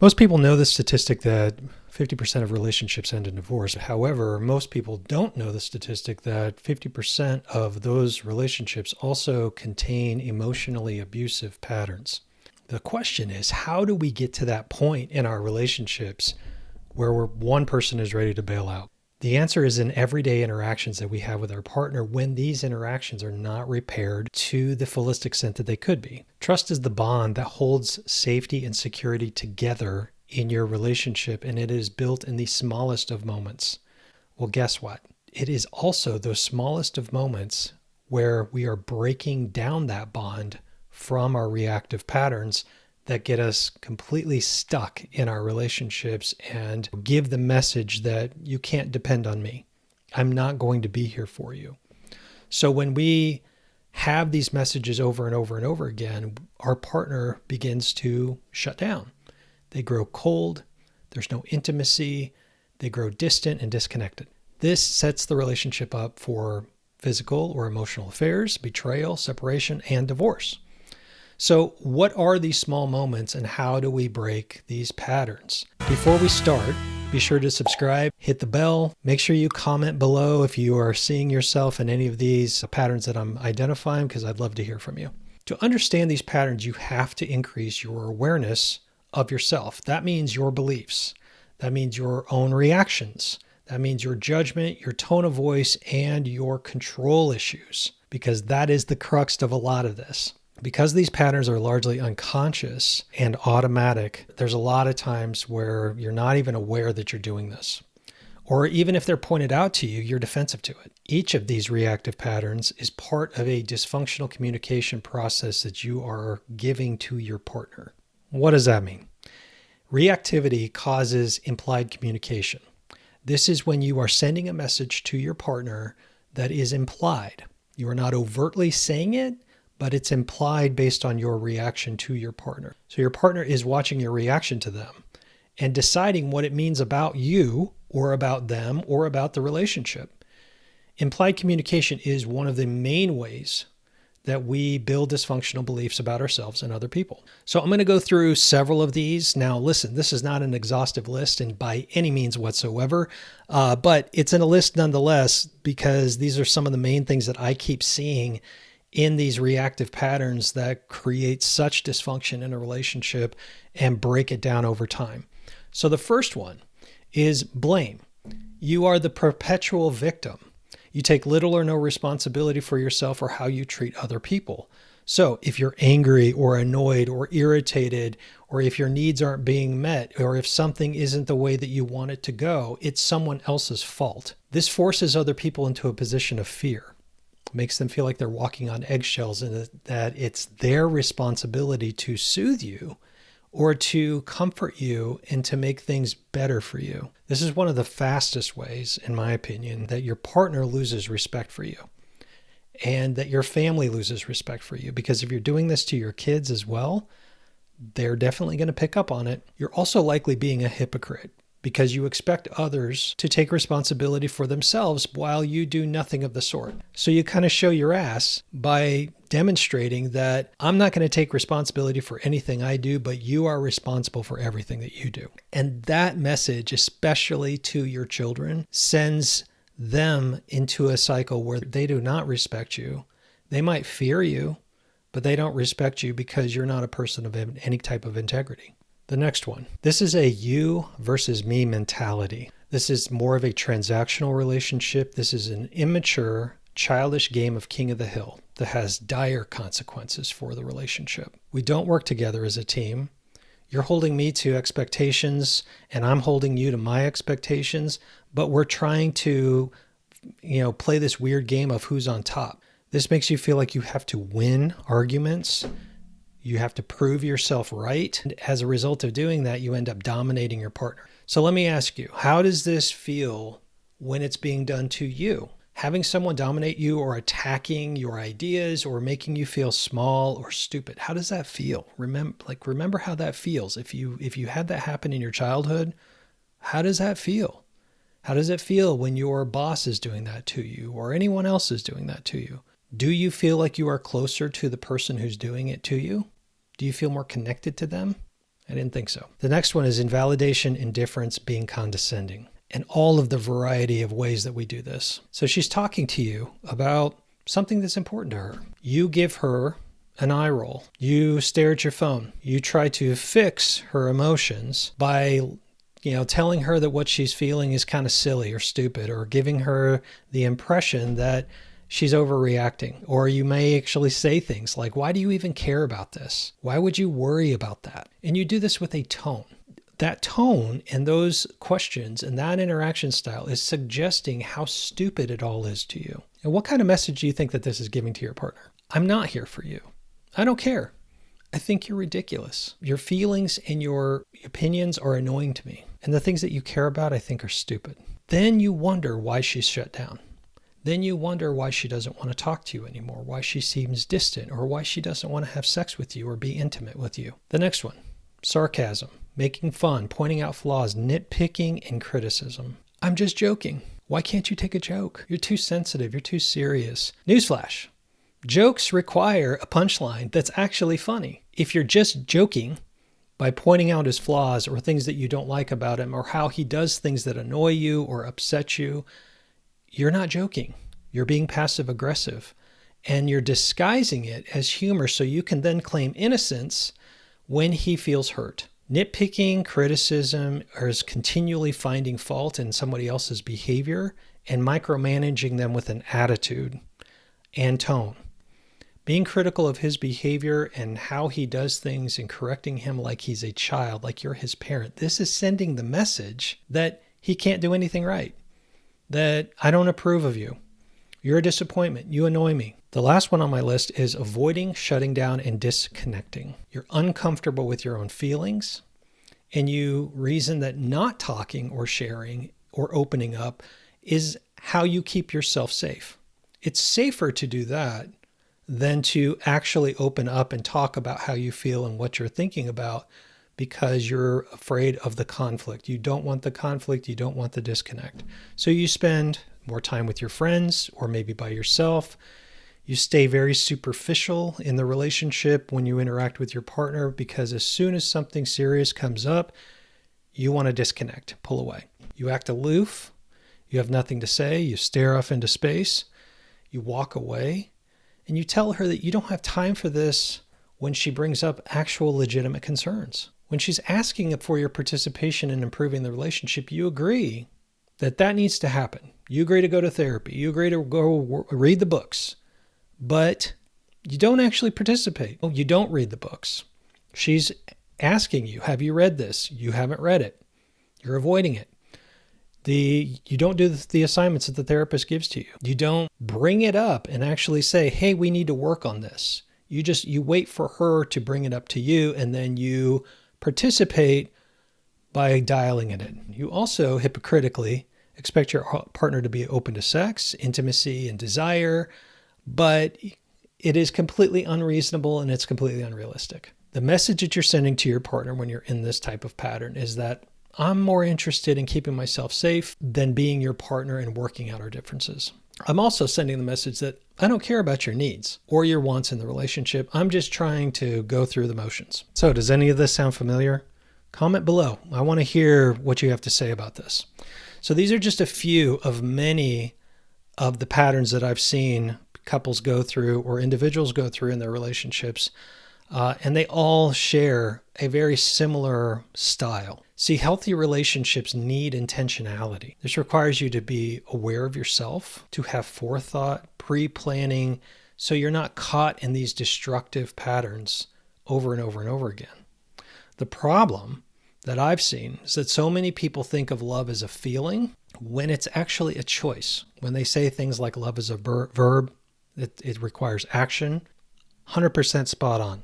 Most people know the statistic that 50% of relationships end in divorce. However, most people don't know the statistic that 50% of those relationships also contain emotionally abusive patterns. The question is, how do we get to that point in our relationships where one person is ready to bail out? The answer is in everyday interactions that we have with our partner when these interactions are not repaired to the fullest extent that they could be. Trust is the bond that holds safety and security together in your relationship, and it is built in the smallest of moments. Well, guess what? It is also those smallest of moments where we are breaking down that bond from our reactive patterns that get us completely stuck in our relationships and give the message that you can't depend on me. I'm not going to be here for you. So when we have these messages over and over and over again, our partner begins to shut down. They grow cold. There's no intimacy. They grow distant and disconnected. This sets the relationship up for physical or emotional affairs, betrayal, separation, and divorce. So what are these small moments and how do we break these patterns? Before we start, be sure to subscribe, hit the bell, make sure you comment below if you are seeing yourself in any of these patterns that I'm identifying, because I'd love to hear from you. To understand these patterns, you have to increase your awareness of yourself. That means your beliefs. That means your own reactions. That means your judgment, your tone of voice, and your control issues, because that is the crux of a lot of this. Because these patterns are largely unconscious and automatic, there's a lot of times where you're not even aware that you're doing this. Or even if they're pointed out to you, you're defensive to it. Each of these reactive patterns is part of a dysfunctional communication process that you are giving to your partner. What does that mean? Reactivity causes implied communication. This is when you are sending a message to your partner that is implied. You are not overtly saying it, but it's implied based on your reaction to your partner. So your partner is watching your reaction to them and deciding what it means about you or about them or about the relationship. Implied communication is one of the main ways that we build dysfunctional beliefs about ourselves and other people. So I'm going to go through several of these. Now, listen, this is not an exhaustive list and by any means whatsoever, but it's in a list nonetheless because these are some of the main things that I keep seeing in these reactive patterns that create such dysfunction in a relationship and break it down over time. So the first one is blame. You are the perpetual victim. You take little or no responsibility for yourself or how you treat other people. So if you're angry or annoyed or irritated, or if your needs aren't being met, or if something isn't the way that you want it to go, it's someone else's fault. This forces other people into a position of fear. Makes them feel like they're walking on eggshells and that it's their responsibility to soothe you or to comfort you and to make things better for you. This is one of the fastest ways, in my opinion, that your partner loses respect for you and that your family loses respect for you. Because if you're doing this to your kids as well, they're definitely going to pick up on it. You're also likely being a hypocrite, because you expect others to take responsibility for themselves while you do nothing of the sort. So you kind of show your ass by demonstrating that I'm not going to take responsibility for anything I do, but you are responsible for everything that you do. And that message, especially to your children, sends them into a cycle where they do not respect you. They might fear you, but they don't respect you because you're not a person of any type of integrity. The next one. This is a you versus me mentality. This is more of a transactional relationship. This is an immature, childish game of king of the hill that has dire consequences for the relationship. We don't work together as a team. You're holding me to expectations and I'm holding you to my expectations, but we're trying to, play this weird game of who's on top. This makes you feel like you have to win arguments. You have to prove yourself right. And as a result of doing that, you end up dominating your partner. So let me ask you, how does this feel when it's being done to you? Having someone dominate you or attacking your ideas or making you feel small or stupid, how does that feel? Remember how that feels. If you had that happen in your childhood, how does that feel? How does it feel when your boss is doing that to you or anyone else is doing that to you? Do you feel like you are closer to the person who's doing it to you? Do you feel more connected to them? I didn't think so. The next one is invalidation, indifference, being condescending, and all of the variety of ways that we do this. So she's talking to you about something that's important to her. You give her an eye roll. You stare at your phone. You try to fix her emotions by telling her that what she's feeling is kind of silly or stupid, or giving her the impression that she's overreacting. Or you may actually say things like, why do you even care about this? Why would you worry about that? And you do this with a tone. That tone and those questions and that interaction style is suggesting how stupid it all is to you. And what kind of message do you think that this is giving to your partner? I'm not here for you. I don't care. I think you're ridiculous. Your feelings and your opinions are annoying to me. And the things that you care about, I think, are stupid. Then you wonder why she's shut down. Then you wonder why she doesn't want to talk to you anymore, why she seems distant, or why she doesn't want to have sex with you or be intimate with you. The next one, sarcasm, making fun, pointing out flaws, nitpicking, and criticism. I'm just joking. Why can't you take a joke? You're too sensitive. You're too serious. Newsflash. Jokes require a punchline that's actually funny. If you're just joking by pointing out his flaws or things that you don't like about him or how he does things that annoy you or upset you, you're not joking. You're being passive aggressive, and you're disguising it as humor so you can then claim innocence when he feels hurt. Nitpicking, criticism, is continually finding fault in somebody else's behavior and micromanaging them with an attitude and tone. Being critical of his behavior and how he does things and correcting him like he's a child, like you're his parent. This is sending the message that he can't do anything right, that I don't approve of you. You're a disappointment. You annoy me. The last one on my list is avoiding, shutting down, and disconnecting. You're uncomfortable with your own feelings, and you reason that not talking or sharing or opening up is how you keep yourself safe. It's safer to do that than to actually open up and talk about how you feel and what you're thinking about, because you're afraid of the conflict. You don't want the conflict. You don't want the disconnect. So you spend more time with your friends or maybe by yourself. You stay very superficial in the relationship when you interact with your partner, because as soon as something serious comes up, you want to disconnect, pull away. You act aloof. You have nothing to say. You stare off into space. You walk away. And you tell her that you don't have time for this when she brings up actual legitimate concerns. When she's asking for your participation in improving the relationship, you agree that that needs to happen. You agree to go to therapy. You agree to go read the books. But you don't actually participate. You don't read the books. She's asking you, have you read this? You haven't read it. You're avoiding it. You don't do the assignments that the therapist gives to you. You don't bring it up and actually say, hey, we need to work on this. You wait for her to bring it up to you, and then you participate by dialing it in. You also hypocritically expect your partner to be open to sex, intimacy, and desire, but it is completely unreasonable and it's completely unrealistic. The message that you're sending to your partner when you're in this type of pattern is that I'm more interested in keeping myself safe than being your partner and working out our differences. I'm also sending the message that I don't care about your needs or your wants in the relationship. I'm just trying to go through the motions. So does any of this sound familiar? Comment below. I want to hear what you have to say about this. So these are just a few of many of the patterns that I've seen couples go through or individuals go through in their relationships. And they all share a very similar style. See, healthy relationships need intentionality. This requires you to be aware of yourself, to have forethought, pre-planning, so you're not caught in these destructive patterns over and over and over again. The problem that I've seen is that so many people think of love as a feeling when it's actually a choice. When they say things like love is a verb, it requires action, 100% spot on.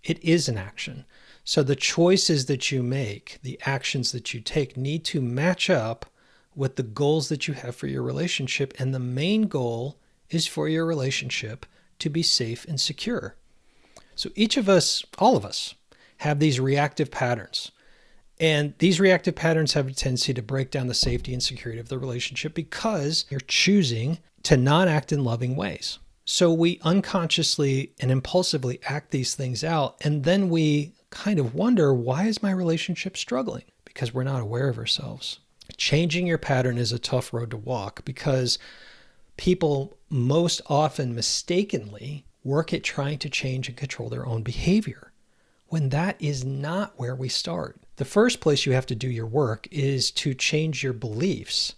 It is an action. So the choices that you make, the actions that you take, need to match up with the goals that you have for your relationship. And the main goal is for your relationship to be safe and secure. So each of us, all of us, have these reactive patterns. And these reactive patterns have a tendency to break down the safety and security of the relationship because you're choosing to not act in loving ways. So we unconsciously and impulsively act these things out, and then we kind of wonder, why is my relationship struggling? Because we're not aware of ourselves. Changing your pattern is a tough road to walk because people most often mistakenly work at trying to change and control their own behavior, when that is not where we start. The first place you have to do your work is to change your beliefs.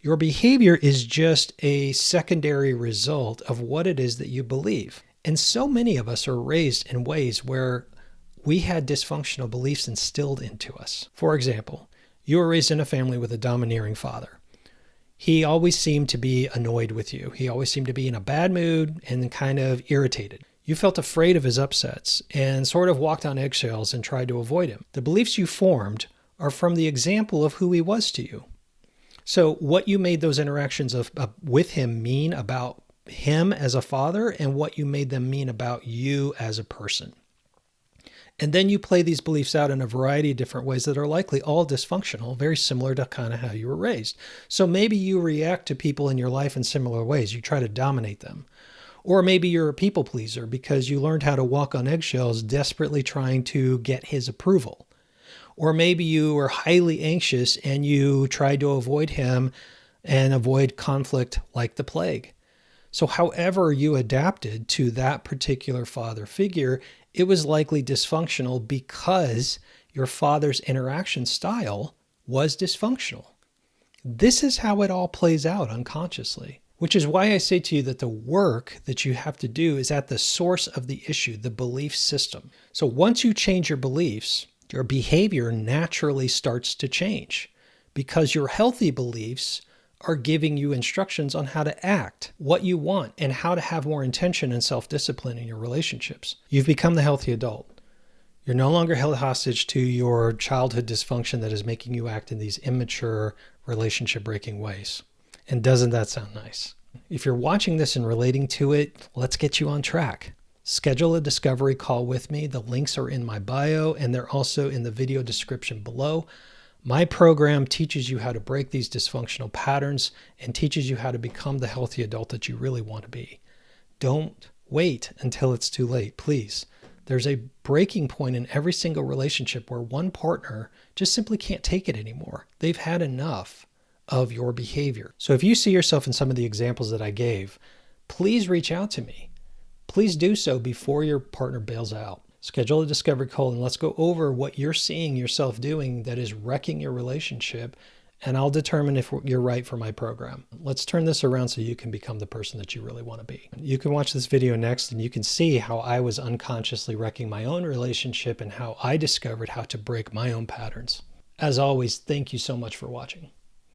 Your behavior is just a secondary result of what it is that you believe. And so many of us are raised in ways where we had dysfunctional beliefs instilled into us. For example, you were raised in a family with a domineering father. He always seemed to be annoyed with you. He always seemed to be in a bad mood and kind of irritated. You felt afraid of his upsets and sort of walked on eggshells and tried to avoid him. The beliefs you formed are from the example of who he was to you. So what you made those interactions with him mean about him as a father and what you made them mean about you as a person. And then you play these beliefs out in a variety of different ways that are likely all dysfunctional, very similar to kind of how you were raised. So maybe you react to people in your life in similar ways. You try to dominate them. Or maybe you're a people pleaser because you learned how to walk on eggshells, desperately trying to get his approval. Or maybe you were highly anxious and you tried to avoid him and avoid conflict like the plague. So however you adapted to that particular father figure, it was likely dysfunctional because your father's interaction style was dysfunctional. This is how it all plays out unconsciously, which is why I say to you that the work that you have to do is at the source of the issue, the belief system. So once you change your beliefs, your behavior naturally starts to change because your healthy beliefs are giving you instructions on how to act, what you want, and how to have more intention and self-discipline in your relationships. You've become the healthy adult. You're no longer held hostage to your childhood dysfunction that is making you act in these immature, relationship-breaking ways. And doesn't that sound nice? If you're watching this and relating to it, let's get you on track. Schedule a discovery call with me. The links are in my bio, and they're also in the video description below. My program teaches you how to break these dysfunctional patterns and teaches you how to become the healthy adult that you really want to be. Don't wait until it's too late, please. There's a breaking point in every single relationship where one partner just simply can't take it anymore. They've had enough of your behavior. So if you see yourself in some of the examples that I gave, please reach out to me. Please do so before your partner bails out. Schedule a discovery call and let's go over what you're seeing yourself doing that is wrecking your relationship, and I'll determine if you're right for my program. Let's turn this around so you can become the person that you really want to be. You can watch this video next and you can see how I was unconsciously wrecking my own relationship and how I discovered how to break my own patterns. As always, thank you so much for watching.